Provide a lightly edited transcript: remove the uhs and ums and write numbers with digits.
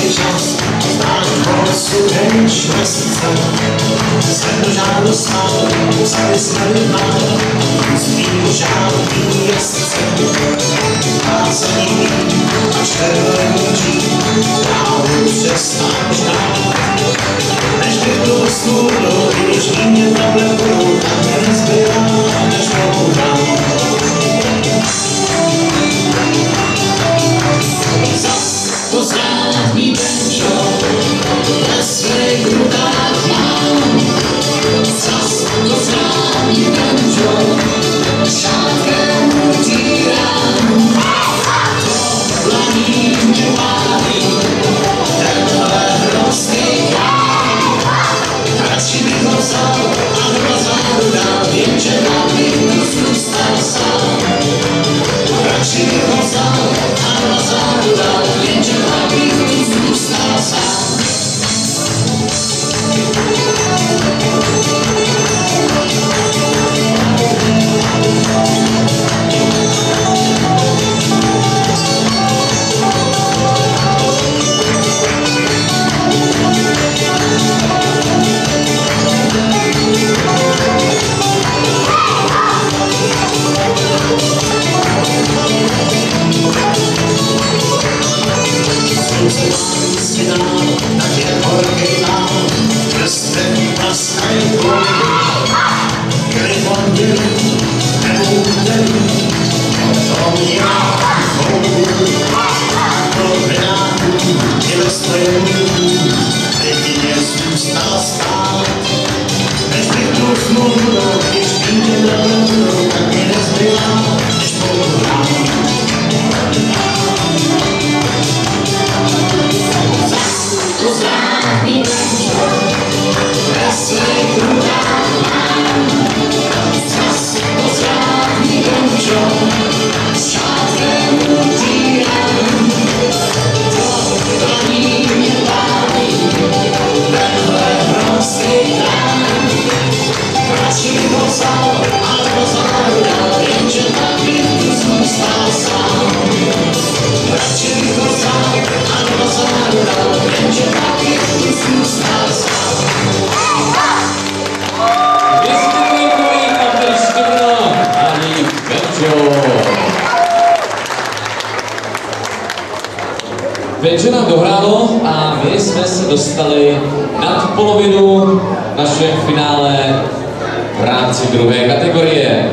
je čas, zdání holosu denčné srdce. Sednu žádu sám, psali jsme lidmá, svýho žádný jezdce. Vázaný mít a červený džín, dál přestám žát. Než bych tu usnul, když mě takhle budou, tak mě nezbývá, než mohu dát. Zas to zrádný benčo ve svých rukách mám. Zas to zrádný benčo šátkem utírám. To dlaní mě válí tenhle hrozný krám. Radši bych ho vzal a do bazáru dal, jenže hlavně zůstal sám. Radši bych ho vzal a do bazáru dal, jenže hlavně zůstal sám. Tak je horký nám, prstení praskaj boli. Kdybych byl neúderný, potom já mohu. Pro hledání těle stojení, jedině zůstal stát. Než bych tu usnul, když mě nebudou, tak mě nezbývá, než mohu hrát. To zrádný benčo ve svých rukách mám. Zas to zrádný benčo šátkem utírám. To dlaní mě válí tenhle hrozný krám. Radši bych ho vzal a do bazáru dal, jenže tak bych tu zůstal sám. Radši bych ho vzal a do bazáru dal, jenže tak bych tu zůstal sám. Vysvětlíkový Patrik Štěbrno a její Benčo. Benčo nám dohrálo a my jsme se dostali nad polovinu v našem finále v rámci druhé kategorie.